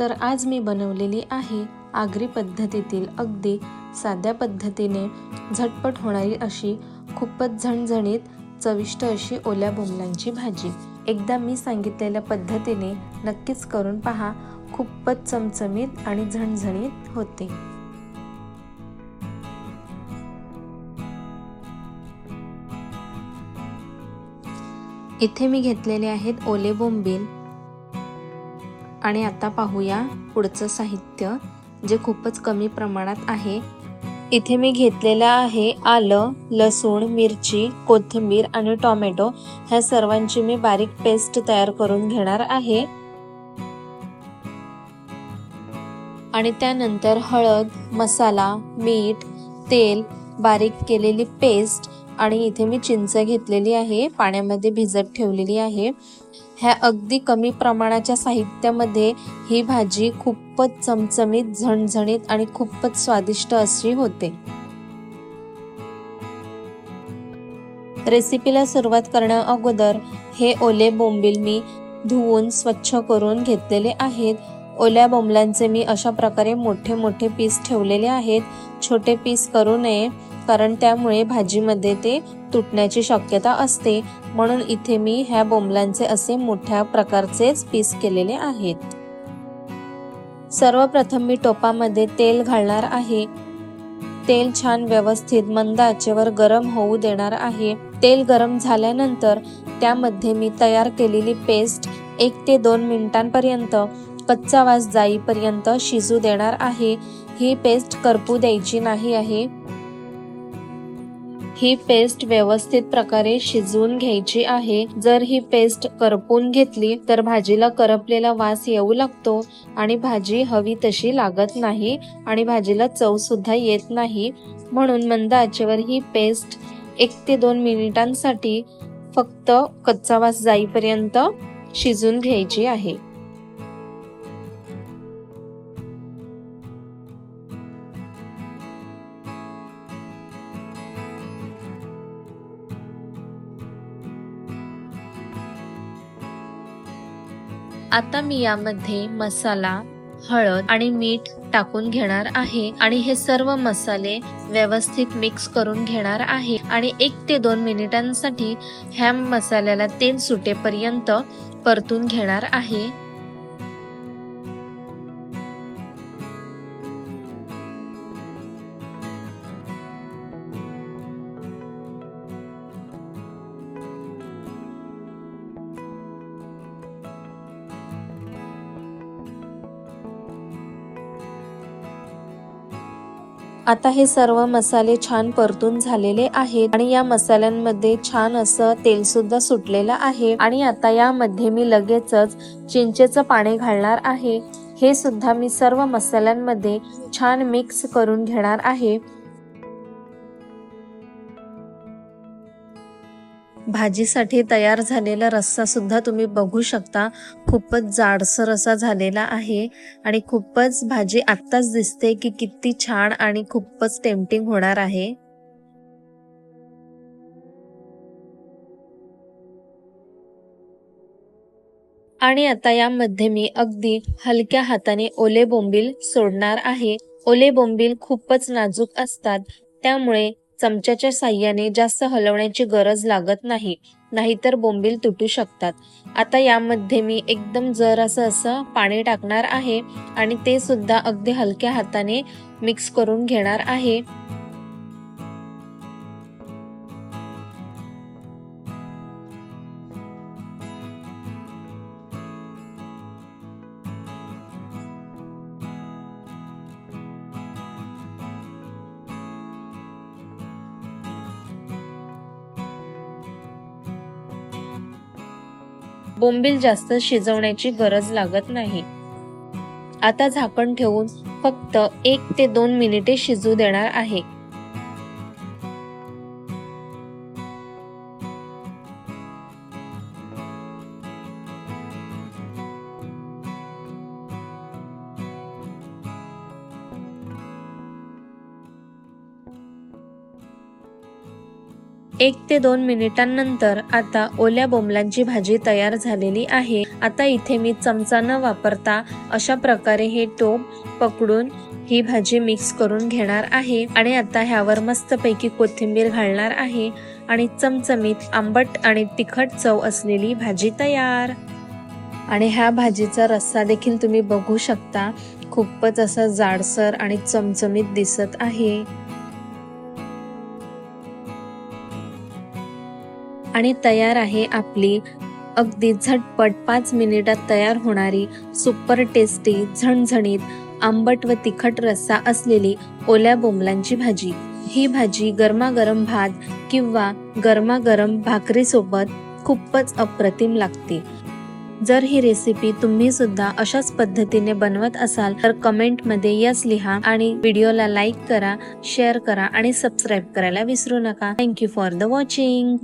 तर आज मी बनवलेली आहे आगरी पद्धतीतील अगदी साध्या पद्धतीने झटपट होणारी अशी खूपच झणझणीत चविष्ट अशी ओल्या बोंबलांची भाजी। एकदा मी सांगितलेल्या पद्धतीने नक्कीच करून पहा, खूपच चमचमीत आणि झणझणीत होते। इथे मी घेतलेले आहेत ओले बोंबील आणि आता पाहूया पुढचं साहित्य जे खूपच कमी प्रमाणात आहे। इथे मी घेतलेला आहे आलं, लसूण, मिरची, कोथिंबीर आणि टोमॅटो। ह्या सर्वांची मी बारीक पेस्ट तयार करून घेणार आहे। आणि त्यानंतर हळद, मसाला, मीठ, तेल, बारीक केलेली पेस्ट आणि इथे मी चिंच घेतलेली आहे, पाण्यामध्ये भिजत ठेवलेली आहे। ह्या अगदी कमी प्रमाणाच्या साहित्यामध्ये ही भाजी खूपच चमचमीत, झणझणीत आणि खूपच स्वादिष्ट अशी होते। रेसिपीला सुरुवात करण्या अगोदर हे ओले बोंबील मी धुवून स्वच्छ करून घेतलेले आहेत। ओल्या बोंबलांचे मी अशा प्रकारे मोठे मोठे पीस ठेवलेले आहेत। छोटे पीस करू नये, कारण त्यामुळे भाजीमध्ये ते तुटण्याची शक्यता असते, म्हणून इथे मी ह्या बोंबलांचे असे मोठ्या प्रकारचेच पीस केलेले आहेत। सर्वप्रथम मी टोपामध्ये तेल घालणार आहे। तेल छान व्यवस्थित मंद आचेवर गरम होऊ देणार आहे। तेल गरम झाल्यानंतर त्यामध्ये मी तयार केलेली पेस्ट 1 ते 2 मिनिटांपर्यंत कच्चा वास जाईपर्यंत शिजू देणार आहे। ही पेस्ट करपू द्यायची नाही आहे। ही पेस्ट व्यवस्थित प्रकारे शिजवून घ्यायची आहे। जर ही पेस्ट करपून घेतली तर भाजीला करपलेला वास येऊ लागतो आणि भाजी हवी तशी लागत नाही आणि भाजीला चव सुद्धा येत नाही, म्हणून मंद आचेवर ही पेस्ट 1 ते 2 मिनिटांसाठी फक्त कच्चा वास जाईपर्यंत शिजून घ्यायची आहे। आता मी यामध्ये मसाला, हळद आणि मीठ टाकून घेणार आहे आणि हे सर्व मसाले व्यवस्थित मिक्स करून घेणार आहे आणि 1 ते 2 मिनिटांसाठी ह्या मसाल्याला तेल सुटेपर्यंत परतून घेणार आहे। आता हे सर्व मसाले छान परतून झालेले आहेत आणि या मसाल्यांमध्ये छान असं तेल सुद्धा सुटलेलं आहे आणि आता यामध्ये मी लगेचच चिंचेचं पाणी घालणार आहे। हे सुद्धा मी सर्व मसाल्यांमध्ये छान मिक्स करून घेणार आहे। भाजीसाठी तयार झालेला रस्सा सुद्धा तुम्ही बघू शकता, खूपच जाडसर असा झालेला आहे आणि खूपच भाजी आत्ताच दिसते की किती छान आणि खूपच टेम्पटिंग होणार आहे। आणि आता यामध्ये मी अगदी हलक्या हाताने ओले बोंबील सोडणार आहे। ओले बोंबील खूपच नाजूक असतात, त्यामुळे चमच्याच्या साहाय्याने जास्त हलवण्याची गरज लागत नाही, नाहीतर बोंबील तुटू शकतात। आता यामध्ये मी एकदम जरासं असं पाणी टाकणार आहे आणि ते सुद्धा अगदी हलक्या हाताने मिक्स करून घेणार आहे। बोंबील जास्त शिजवण्याची गरज लागत नाही। आता झाकण ठेवून फक्त 1 ते 2 मिनिटे शिजू देणार आहे। 1 ते 2 मिनिटांनंतर आता ओल्या बोंबलांची भाजी तयार झालेली आहे। आता इथे मी चमचा न वापरता अशा प्रकारे हे टोप पकडून ही भाजी मिक्स करून घेणार आहे आणि आता ह्यावर मस्तपैकी कोथिंबीर घालणार आहे आणि चमचमीत आंबट आणि तिखट चव असलेली भाजी तयार। आणि ह्या भाजीचा रस्सा देखील तुम्ही बघू शकता, खूपच असा जाडसर आणि चमचमीत दिसत आहे। आणि तयार आहे आपली अगदी झटपट 5 मिनिटात तयार होणारी सुपर टेस्टी झणझणीत आंबट व तिखट रस्सा असलेली ओल्या बोंबलांची भाजी। ही भाजी गरमागरम भात किंवा गरमागरम भाकरी सोबत खूपच अप्रतिम लागते। जर ही रेसिपी तुम्ही सुद्धा अशाच पद्धतीने बनवत असाल तर कमेंट मध्ये यस लिहा आणि व्हिडिओला लाईक करा, शेअर करा आणि सबस्क्राईब करायला विसरू नका। Thank you for the watching.